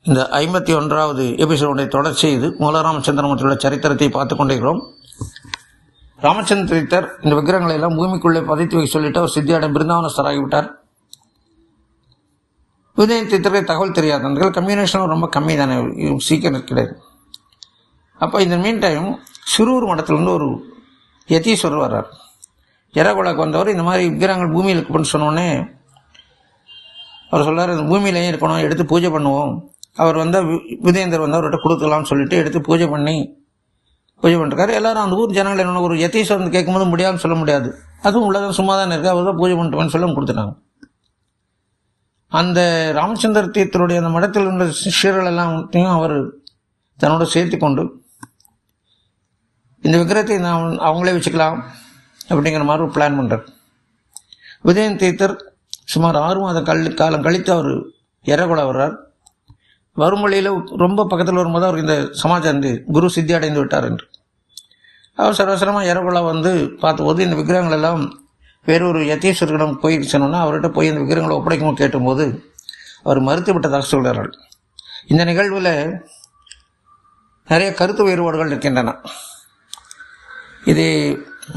இந்த 51வது எபிசோடை தொடர்ச்சி இது. மூலராமச்சந்திரமூர்த்தியோட சரித்திரத்தை பார்த்து கொண்டிருக்கிறோம். ராமச்சந்திர தீர்த்தர் இந்த விக்கிரகங்களை எல்லாம் பூமிக்குள்ளே பதித்து வைக்க சொல்லிட்டு அவர் சித்தியாடம் பிருந்தாவனஸ்தராகிவிட்டார். உதயன் தீர்த்தருக்கு தகவல் தெரியாது. அந்த கம்யூனிகேஷனும் ரொம்ப கம்மி தானே, சீக்கிரம் கிடையாது. அப்போ இந்த மீன் டைம் சிறூர் மடத்துலேருந்து ஒரு யதீஸ்வரர் வர்றார். எரகுலாக்கு வந்தவர் இந்த மாதிரி விக்கிரகங்கள் பூமியில் இருக்குன்னு சொன்னோடனே அவர் சொல்கிறார், இந்த பூமியிலேயே இருக்கணும், எடுத்து பூஜை பண்ணுவோம். அவர் வந்தால் விஜயேந்தர் வந்து அவர்கிட்ட கொடுக்கலாம்னு சொல்லிட்டு எடுத்து பூஜை பண்ணிருக்காரு. எல்லாரும் அந்த ஊர் ஜனங்கள் என்ன, ஒரு யதீஸ்வரன் கேட்கும்போது முடியாதுன்னு சொல்ல முடியாது, அதுவும் உள்ளதான் சும்மா தானே இருக்கு, அவர் தான் பூஜை பண்ணிட்டுவேன்னு சொல்ல கொடுத்துட்டாங்க. அந்த ராமச்சந்திர தீர்த்தருடைய அந்த மடத்தில் இருந்த சிஷ்யர்கள் எல்லாத்தையும் அவர் தன்னோட சேர்த்து கொண்டு இந்த விக்கிரகத்தை அவங்களே வச்சுக்கலாம் அப்படிங்கிற மாதிரி ஒரு பிளான் பண்ணுறார். உதயன் தீர்த்தர் சுமார் 6 மாத காலம் கழித்து அவர் எரகுலா வர்றார். வரும் வழியில் ரொம்ப பக்கத்தில் வரும்போது அவருக்கு இந்த சமாச்சாரம் குரு சித்தி அடைந்து விட்டார் என்று. அவர் சர்வசரமாக எரகுலா வந்து பார்த்தபோது இந்த விக்கிரகங்கள் எல்லாம் வேறொரு யதீஸ்வரிடம் போய் சொன்னோன்னா அவர்கிட்ட போய் இந்த விக்கிரகங்களை ஒப்படைக்கணும் கேட்டும்போது அவர் மறுத்து விட்டதாக சொல்கிறார்கள். இந்த நிகழ்வில் நிறைய கருத்து வேறுபாடுகள் இருக்கின்றன. இது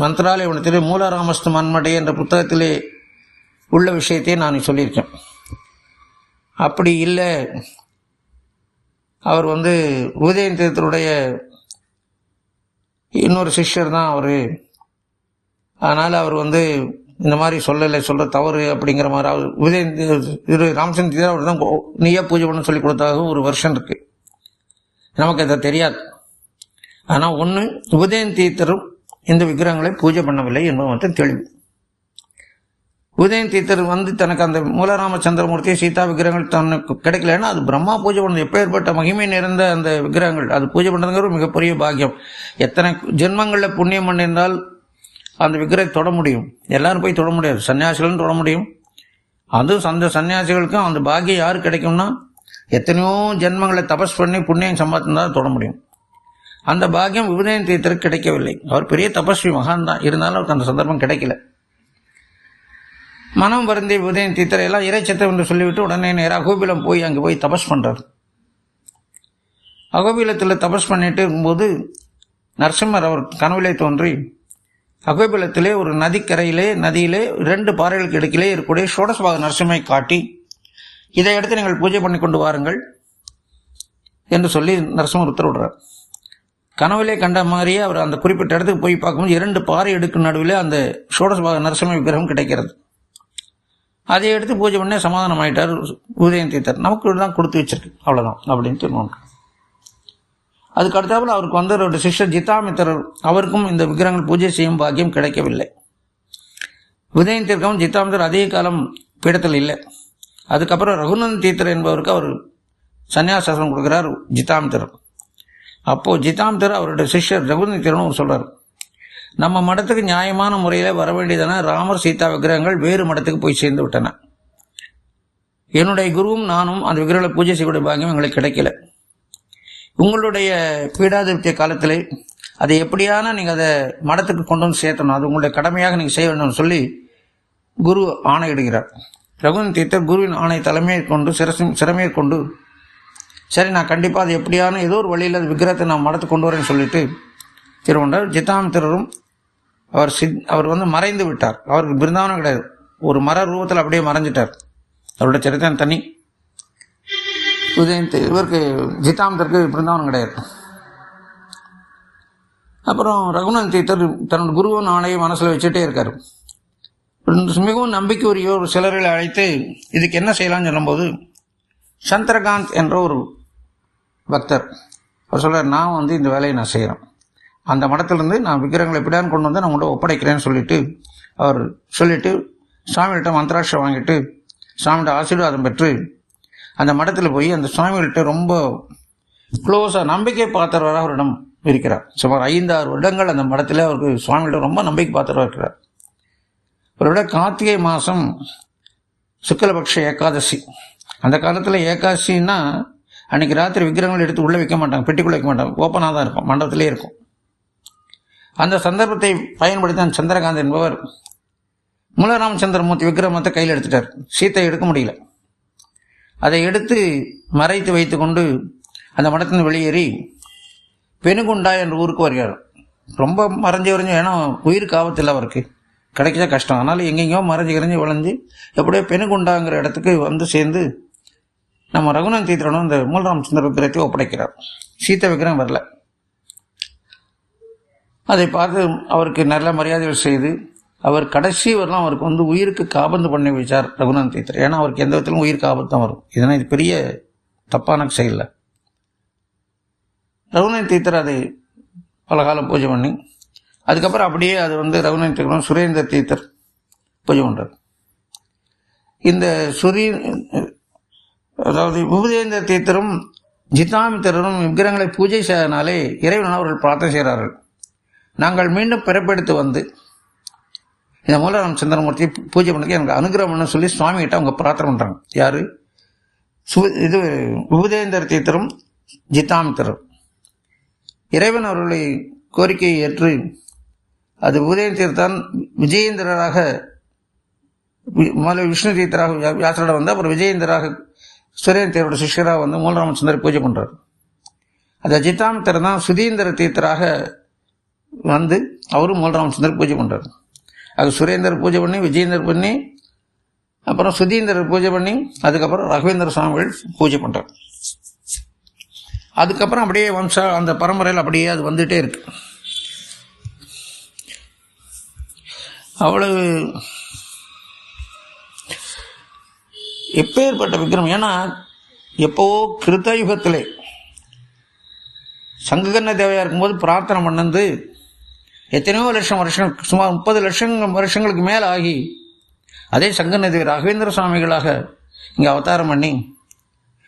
மந்திராலயத்திலே மூலராமஸ்து மன்மடை என்ற புத்தகத்திலே உள்ள விஷயத்தையே நான் சொல்லியிருக்கேன். அப்படி இல்லை, அவர் வந்து உதயன் தீர்த்தருடைய இன்னொரு சிஷ்யர் தான் அவர், அதனால் அவர் வந்து இந்த மாதிரி சொல்ல தவறு அப்படிங்கிற மாதிரி அவர் உதயன் ராமச்சந்திர தீர்த்தர் அவர் தான் நீயா பூஜை பண்ண சொல்லி கொடுத்தாக ஒரு வருஷம் இருக்கு. நமக்கு அதை தெரியாது. ஆனால் ஒன்று, உதயன் தீர்த்தரும் இந்த விக்கிரகங்களை பூஜை பண்ணவில்லை என்பது மட்டும் தெளிவு. உதயன் தீர்த்தர் வந்து தனக்கு அந்த மூலராமச்சந்திரமூர்த்தி சீதா விக்கிரகங்கள் தனக்கு கிடைக்கலன்னா அது பிரம்மா பூஜை பண்ணது. எப்பேற்பட்ட மகிமை நிறைந்த அந்த விக்கிரகங்கள் அது பூஜை பண்ணுறதுங்கிற மிகப்பெரிய பாக்கியம். எத்தனை ஜென்மங்களில் புண்ணியம் பண்ணியிருந்தால் அந்த விக்கிரகத்தை தொட முடியும். எல்லாரும் போய் தொட முடியாது, சன்னியாசிகளும் தொட முடியும். அதுவும் அந்த சன்னியாசிகளுக்கும் அந்த பாக்கியம் யாரு கிடைக்கும்னா எத்தனையோ ஜென்மங்களை தபஸ் பண்ணி புண்ணியம் சம்பாதித்திருந்தால் தொட முடியும். அந்த பாக்கியம் உதயன் தீர்த்தருக்கு கிடைக்கவில்லை. அவர் பெரிய தபஸ்வி மகான் தான், இருந்தாலும் அவருக்கு அந்த சந்தர்ப்பம் கிடைக்கல. மனம் வருந்திய உதயன் தீர்த்தர் எல்லாம் இறைச்சத்தம் என்று சொல்லிவிட்டு உடனே நேராக அகோபிலம் போய் அங்கே போய் தபஸ் பண்ணுறார். அகோபிலத்தில் தபஸ் பண்ணிட்டு இருக்கும்போது நரசிம்மர் அவர் கனவிலே தோன்றி அகோபிலத்திலே ஒரு நதியிலே 2 பாறைகளுக்கு இடைக்கிலே இருக்கக்கூடிய ஷோடசபாக நரசிம்மை காட்டி இதை எடுத்து நீங்கள் பூஜை பண்ணி கொண்டு வாருங்கள் என்று சொல்லி நரசிம்மர் உத்தரவிடுறார். கனவிலே கண்ட மாதிரியே அவர் அந்த குறிப்பிட்ட இடத்துக்கு போய் பார்க்கும்போது 2 பாறை எடுக்கும் நடுவில் அந்த ஷோடசபாக நரசிம்ம விக்கிரகம் கிடைக்கிறது. அதை எடுத்து பூஜை பண்ணி சமாதானம் ஆகிட்டார் உதயன் தீர்த்தர். நமக்கு தான் கொடுத்து வச்சிருக்கு, அவ்வளோதான் அப்படின்னு தீர்மானம். அதுக்கு அடுத்தாப்புல அவருக்கு வந்து ஒரு சிஷ்யர் ஜிதாமித்திரர், அவருக்கும் இந்த விக்கிரகங்கள் பூஜை செய்யும் பாக்கியம் கிடைக்கவில்லை. உதயன் தீர்க்கவும் ஜிதாமித்திரர் அதிக காலம் பீடத்தில் இல்லை. அதுக்கப்புறம் ரகுநந்தன் தீர்த்தர் என்பவருக்கு அவர் சன்னியாசாசனம் கொடுக்குறார் ஜிதாமித்திரர். அப்போது ஜிதாமித்திரர் அவருடைய சிஷ்யர் ரகுநந்தன் தீர்த்தர் சொல்றார், நம்ம மடத்துக்கு நியாயமான முறையில் வர வேண்டியதான ராமர் சீதா விக்கிரகங்கள் வேறு மடத்துக்கு போய் சேர்ந்து விட்டன. என்னுடைய குருவும் நானும் அந்த விக்கிரகங்களை பூஜை செய்யக்கூடிய பாக்கியம் எங்களுக்கு கிடைக்கல. உங்களுடைய பீடாதிபத்திய காலத்திலே அதை எப்படியான நீங்கள் அதை மடத்துக்கு கொண்டு வந்து சேர்த்தணும், அது உங்களுடைய கடமையாக நீங்கள் செய்ய வேண்டும்னு சொல்லி குரு ஆணையிடுகிறார். ரகுநந்தன் தீர்த்தர் குருவின் ஆணை தலைமையை கொண்டு சிறமையை கொண்டு சரி நான் கண்டிப்பாக அது எப்படியான ஏதோ ஒரு வழியில் அது விக்கிரகத்தை நான் மடத்துக்கு கொண்டு வரேன்னு சொல்லிட்டு திருவண்டார். ஜிதாமித்திரரும் அவர் வந்து மறைந்து விட்டார். அவருக்கு பிருந்தாவனம் கிடையாது, ஒரு மர ரூபத்தில் அப்படியே மறைஞ்சிட்டார். அவருடைய சரித்திரம் தனி. இவருக்கு ஜிதாமித்திரருக்கு பிருந்தாவனம் கிடையாது. அப்புறம் ரகுநந்தன் தீர்த்தர் தன்னோட குருவின் ஆணையை மனசில் வச்சுட்டே இருக்காரு. மிகவும் நம்பிக்கையுரிய ஒரு சிலர்களை அழைத்து இதுக்கு என்ன செய்யலாம்னு சொல்லும்போது சந்திரகாந்த் என்ற ஒரு பக்தர் அவர் சொல்றார், நான் வந்து இந்த வேலையை நான் செய்கிறேன், அந்த மடத்திலிருந்து நான் விக்கிரகங்களை எப்படியான்னு கொண்டு வந்து நான் உங்கள்கிட்ட ஒப்படைக்கிறேன்னு சொல்லிட்டு அவர் சொல்லிட்டு சுவாமிகிட்ட மந்திராட்சம் வாங்கிட்டு சுவாமிகிட்ட ஆசீர்வாதம் பெற்று அந்த மடத்தில் போய் அந்த சுவாமிகள்கிட்ட ரொம்ப க்ளோஸாக நம்பிக்கை பாத்திரவராக அவரிடம் இருக்கிறார். சுமார் 5-6 வருடங்கள் அந்த மடத்தில் அவருக்கு சுவாமிகிட்ட ரொம்ப நம்பிக்கை பாத்திரவராக இருக்கிறார். அவரோட கார்த்திகை மாதம் சுக்லபக்ஷ ஏகாதசி, அந்த காலத்தில் ஏகாதசின்னா அன்னைக்கு ராத்திரி விக்கிரகங்கள் எடுத்து உள்ளே வைக்க மாட்டாங்க, பெட்டிக்குள்ளே வைக்க மாட்டாங்க, ஓப்பனாக தான் இருக்கும், மண்டபத்திலே இருக்கும். அந்த சந்தர்ப்பத்தை பயன்படுத்தி அந்த சந்திரகாந்த் என்பவர் மூலராமச்சந்திரமூர்த்தி விக்கிரமத்தை கையில் எடுத்துட்டார். சீத்தை எடுக்க முடியல. அதை எடுத்து மறைத்து வைத்து கொண்டு அந்த மடத்தின் வெளியேறி பெனுகுண்டா என்ற ஊருக்கு வருகிறார். ரொம்ப மறைஞ்சு ஏன்னா உயிருக்கு ஆபத்தில் அவருக்கு கிடைக்கச்சா கஷ்டம். அதனால எங்கெங்கோ மறைஞ்சு விளைஞ்சு எப்படியோ பெனுகுண்டாங்கிற இடத்துக்கு வந்து சேர்ந்து நம்ம ரகுநாத தீர்த்தனும் இந்த மூலராமச்சந்திர விக்கிரகத்தை ஒப்படைக்கிறார். சீத்த விக்கிரகம் வரல. அதை பார்த்து அவருக்கு நல்ல மரியாதைகள் செய்து அவர் கடைசி வரலாம் அவருக்கு வந்து உயிருக்கு காபந்து பண்ணி வச்சார் ரகுநாத தீர்த்தர். ஏன்னா அவருக்கு எந்த விதத்திலும் உயிருக்கு ஆபத்து தான் வரும். இதனால் இது பெரிய தப்பான செயல். ரகுநாத தீர்த்தர் அதை பல காலம் பூஜை பண்ணி அதுக்கப்புறம் அப்படியே அது வந்து ரகுநாத தீர்த்தர் சுரேந்திர தீர்த்தர் பூஜை பண்ணுறார். இந்த அதாவது விபுதேந்திர தீர்த்தரும் ஜிதாமித்திரரும் விக்கிரகங்களை பூஜை செய்தனாலே இறைவன் அவர்கள் பிரார்த்தனை செய்கிறார்கள். நாங்கள் மீண்டும் பிறப்பெடுத்து வந்து இந்த மூலராமச்சந்திரமூர்த்தியை பூஜை பண்ணி எனக்கு அனுகிரகம்னு சொல்லி சுவாமி கிட்ட அவங்க பிரார்த்தனை பண்ணுறாங்க. யாரு? இது விபுதேந்திர தீர்த்தரும் ஜிதாமித்திரரும். இறைவன் அவர்களை கோரிக்கையை ஏற்று அது விபுதேந்திர தீர்த்தான் விஜயேந்திரராக விஷ்ணு தீர்த்தராக வியாசரோட வந்து அப்புறம் விஜயேந்திராக சுரேந்திரோட சிஷ்யராக வந்து மூலராமச்சந்திர பூஜை பண்றார். அந்த ஜிதாமித்திரர் தான் சுதீந்திர தீர்த்தராக வந்து அவரும் மூலராமச்சந்திர பூஜை பண்றார். அது சுரேந்தர் பூஜை பண்ணி விஜயேந்தர் பண்ணி அப்புறம் சுதீந்திரர் பூஜை பண்ணி அதுக்கப்புறம் ராகவேந்திர சுவாமிகள் பூஜை பண்றார். அதுக்கப்புறம் அப்படியே அந்த பரம்பரையில் அப்படியே அது வந்துட்டே இருக்கு. அவ்வளவு எப்பேற்பட்ட விக்கிரகம். ஏன்னா எப்போவோ கிருத்தயுகத்திலே சங்ககர்ண தேவையா இருக்கும்போது பிரார்த்தனை பண்ணது எத்தனையோ வருஷம் சுமார் 30 வருஷங்களுக்கு மேல ஆகி அதே சங்ககர்ண தேவி ராகவேந்திர சுவாமிகளாக இங்கே அவதாரம் பண்ணி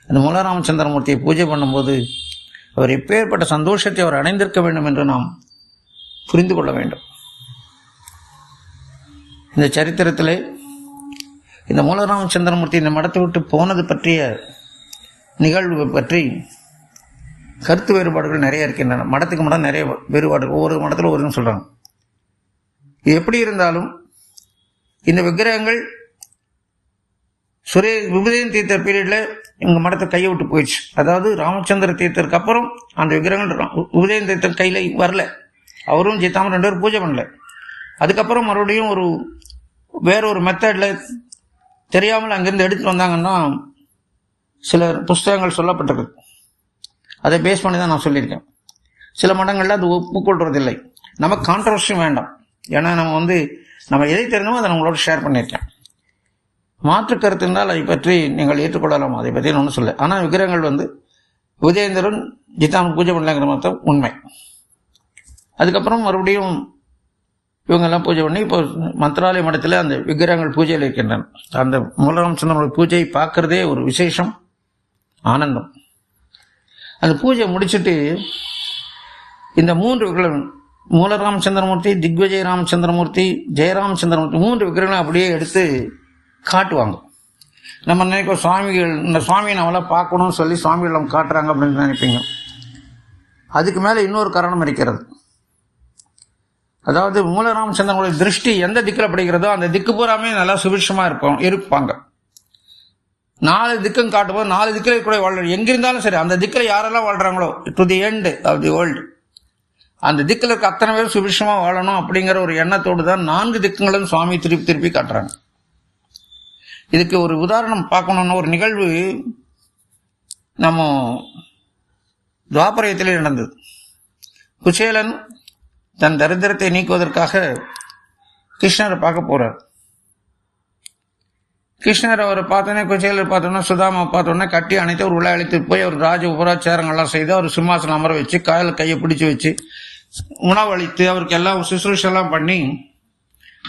அந்த மூலராமச்சந்திரமூர்த்தியை பூஜை பண்ணும்போது அவர் எப்பேற்பட்ட சந்தோஷத்தை அவர் அடைந்திருக்க வேண்டும் என்று நாம் புரிந்து கொள்ள வேண்டும். இந்த சரித்திரத்திலே இந்த மூலராமச்சந்திரமூர்த்தி இந்த மடத்தை விட்டு போனது பற்றிய நிகழ்வு பற்றி கருத்து வேறுபாடுகள் நிறைய இருக்கின்றன. மடத்துக்கு மடம் நிறைய வேறுபாடுகள், ஒவ்வொரு மடத்தில் ஒருன்னு சொல்றாங்க. இது எப்படி இருந்தாலும் இந்த விக்கிரகங்கள் விபுதேந்திர தீர்த்தர் பீரியட்ல எங்க மடத்தை கையை விட்டு போயிடுச்சு. அதாவது ராமச்சந்திர தீர்த்தருக்கு அப்புறம் அந்த விக்கிரகங்கள் விபுதேந்திர தீர்த்தர் கையில வரல. அவரும் ஜிதாமன் 2 பேரும் பூஜை பண்ணல. அதுக்கப்புறம் மறுபடியும் வேற ஒரு மெத்தட்ல தெரியாமல் அங்கிருந்து எடுத்துட்டு வந்தாங்கன்னா சில புஸ்தகங்கள் சொல்லப்பட்டிருக்கு. அதை பேஸ் பண்ணி தான் நான் சொல்லியிருக்கேன். சில மடங்கள்ல அது ஒப்புக்கொள்றதில்லை. நமக்கு கான்ட்ரவர்சியும் வேண்டாம். ஏன்னா நம்ம எதை தெரிஞ்சோமோ அதை நம்மளோட ஷேர் பண்ணியிருக்கேன். மாற்று கருத்து இருந்தால் அதை பற்றி நீங்கள் ஏற்றுக்கொள்ளலாம். அதை பற்றி நான் ஒன்றும் சொல்ல. ஆனால் விக்கிரகங்கள் விஜயேந்திரன் ஜிதாமன் பூஜை பண்ணலங்கிற மாதிரி உண்மை. அதுக்கப்புறம் மறுபடியும் இவங்கெல்லாம் பூஜை பண்ணி இப்போ மந்திராலய மடத்தில் அந்த விக்கிரகங்கள் பூஜையில் இருக்கின்றன. அந்த மூலராமச்சந்திரனுடைய பூஜையை பார்க்கறதே ஒரு விசேஷம், ஆனந்தம். அந்த பூஜை முடிச்சுட்டு இந்த 3 விக்கிரகம் மூலராமச்சந்திரமூர்த்தி, திக்விஜய ராமச்சந்திரமூர்த்தி, ஜெயராமச்சந்திரமூர்த்தி 3 விக்கிரகங்களும் அப்படியே எடுத்து காட்டுவாங்க. நம்ம நினைக்கிறோம் சுவாமிகள் இந்த சுவாமியை நம்மளாம் பார்க்கணும்னு சொல்லி சுவாமிகள் நம்ம காட்டுறாங்க அப்படின்னு நினைப்பீங்க. அதுக்கு மேலே இன்னொரு காரணம் இருக்கிறது. அதாவது மூலராமச்சந்திரனுடைய திருஷ்டி எந்த திக்கில் படுகிறதோ அந்த திக்கு பூராமே நல்லா சுபிட்சமா இருப்பாங்க. 4 திக்கும் காட்டும்போது 4 திக்கில் கூட வாழ்ற எங்கிருந்தாலும் சரி அந்த திக்கில் யாரெல்லாம் வாழ்றாங்களோ to the end of the world அந்த திக்கில் இருக்க அத்தனை பேர் சுபிட்சமா வாழணும் அப்படிங்கிற ஒரு எண்ணத்தோடு தான் 4 திக்குங்களும் சுவாமி திருப்பி காட்டுறாங்க. இதுக்கு ஒரு உதாரணம் பார்க்கணும்னு ஒரு நிகழ்வு நம்ம துவாபரயத்திலே நடந்தது. குசேலன் தன் தரித்திரத்தை நீக்குவதற்காக கிருஷ்ணரை பார்க்க போறார். கிருஷ்ணர் அவரை பார்த்தோன்னே குசேலர் பார்த்தோன்னா சுதாமா பார்த்தோன்னே கட்டி அணைத்து ஒரு உள்ள அழைத்து போய் அவர் ராஜ உபராச்சாரங்கள்லாம் செய்து அவர் சிம்மாசனம் அமர வச்சு காலில் கையை பிடிச்சு வச்சு உணவு அளித்து அவருக்கு எல்லாம் சுசுரூஷெல்லாம் பண்ணி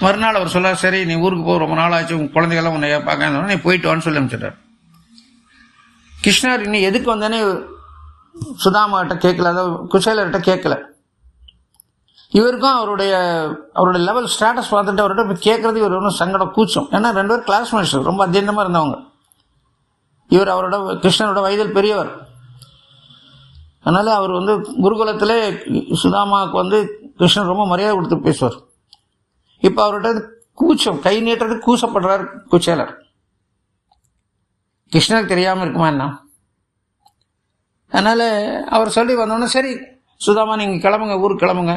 மறுநாள் அவர் சொல்ல சரி நீ ஊருக்கு போ, ரொம்ப நாள் ஆச்சு, உங்க குழந்தைகள்லாம் உன்னை பார்க்க நீ போயிட்டு வான்னு சொல்லி அனுப்பிச்சிட்டார். கிருஷ்ணர் இன்னும் எதுக்கு வந்தானே சுதாமா கிட்ட கேட்கல, அதாவது குசேலர்கிட்ட கேட்கல. இவருக்கும் அவருடைய லெவல் ஸ்டேட்டஸ் பார்த்துட்டு அவர்கிட்ட கேட்கறது இவர் ஒன்றும் சங்கடம் கூச்சம். ஏன்னா 2 பேரும் கிளாஸ்மேட்ஸ், ரொம்ப அத்தியந்தமா இருந்தவங்க. இவர் கிருஷ்ணரோட வயதில் பெரியவர். அதனால அவர் குருகுலத்திலே சுதாமாவுக்கு கிருஷ்ணன் ரொம்ப மரியாதை கொடுத்து பேசுவார். இப்ப அவர்கிட்ட கூச்சம், கை நீட்டுறதுக்கு கூச்சப்படுறார் குச்சேலர். கிருஷ்ணருக்கு தெரியாமல் இருக்குமா என்ன? அதனால் அவர் சொல்லி வந்தோடனே சரி சுதாமா நீங்கள் கிளம்புங்க, ஊருக்கு கிளம்புங்க,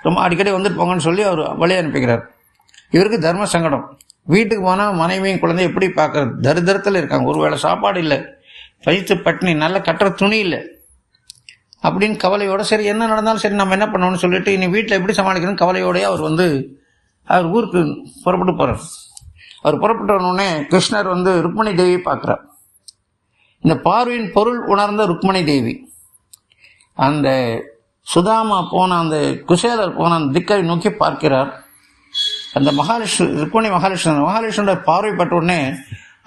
ரொம்ப அடிக்கடி வந்துட்டு போங்கன்னு சொல்லி அவர் வழி அனுப்பிக்கிறார். இவருக்கு தர்ம சங்கடம். வீட்டுக்கு போனால் மனைவியும் குழந்தைய எப்படி பார்க்கறது? தரித்திரத்தில் இருக்காங்க, ஒரு வேளை சாப்பாடு இல்லை, வயிற்று பட்டினி, நல்ல கட்டுற துணி இல்லை அப்படின்னு கவலையோட சரி என்ன நடந்தாலும் சரி நம்ம என்ன பண்ணோம்னு சொல்லிட்டு இனி வீட்டில் எப்படி சமாளிக்கணும் கவலையோடய அவர் ஊருக்கு புறப்பட்டு போகிறார். அவர் புறப்பட்டவுடனே கிருஷ்ணர் ருக்மணி தேவியை பார்க்குறார். இந்த பார்வையின் பொருள் உணர்ந்த ருக்மணி தேவி அந்த சுதாமா போன அந்த குசேலர் போன அந்த திக்கை நோக்கி பார்க்கிறார். அந்த ருக்மணி மகாலட்சுமியோட பார்வைப்பட்ட உடனே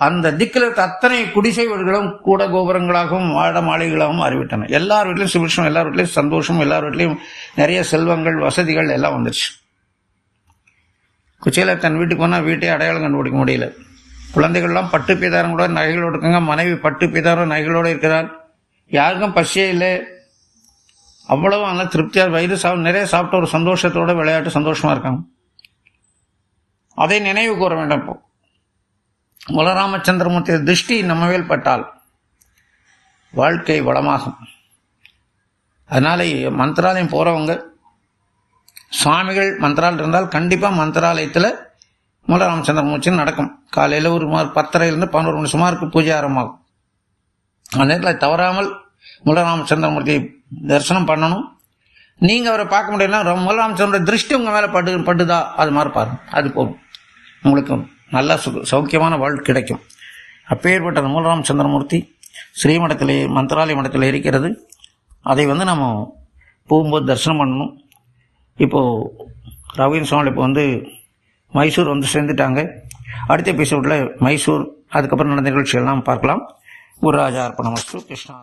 அந்த திக்கில் இருக்க அத்தனை குடிசை வீடுகளும் கூட கோபுரங்களாகவும் மாட மாளிகைகளாகவும் மாறிவிட்டன. எல்லார் வீட்லையும் சுபிக்ஷம், எல்லார் வீட்லையும் சந்தோஷம், எல்லார் வீட்லையும் நிறைய செல்வங்கள் வசதிகள் எல்லாம் வந்துடுச்சு. குச்சேலர் தன் வீட்டுக்கு போனால் வீட்டை அடையாளம் கண்டுபிடிக்க முடியல. குழந்தைகள்லாம் பட்டு பீதாரங்களோட நகைகளோடு இருக்காங்க, மனைவி பட்டு பீதாரம் நகைகளோடு இருக்கிறார். யாருக்கும் பசியே இல்லை, அவ்வளவு நல்லா திருப்தியாக வயிறு நிறைய சாப்பிட்ட ஒரு சந்தோஷத்தோட விளையாட்டு சந்தோஷமா இருக்காங்க. அதை நினைவு கூற வேண்டும். இப்போ முலராமச்சந்திரமூர்த்தி திருஷ்டி நம்ம மேல் பட்டால் வாழ்க்கை வளமாகும். அதனால மந்திராலயம் போறவங்க சுவாமிகள் மந்திராலயம் இருந்தால் கண்டிப்பாக மந்திராலயத்தில் மூலராமச்சந்திரமூர்த்தி நடக்கும். காலையில் ஒரு 10:30 11 மணி சுமாருக்கு பூஜை ஆரம்பமாகும். அந்த நேரத்தில் தவறாமல் மூலராமச்சந்திரமூர்த்தி தரிசனம் பண்ணணும். நீங்கள் அவரை பார்க்க முடியலன்னா மூலராமச்சந்திர திருஷ்டி உங்கள் மேலே பட்டுதா அது மாதிரி பாருங்க, அது போகும், உங்களுக்கு நல்ல சௌக்கியமான வாழ்க்கை கிடைக்கும். அப்பேற்பட்ட மூலராமச்சந்திரமூர்த்தி ஸ்ரீமடத்திலே மந்திராலய மடத்தில் இருக்கிறது. அதை நம்ம போகும்போது தரிசனம் பண்ணணும். இப்போது ரவீந்திர சுவாமி இப்போ மைசூர் சேர்ந்துட்டாங்க. அடுத்த எபிசோடில் மைசூர் அதுக்கப்புறம் நடந்த நிகழ்ச்சியெல்லாம் பார்க்கலாம். குருராஜா அர்ப்பணமஸ்து. கிருஷ்ணா.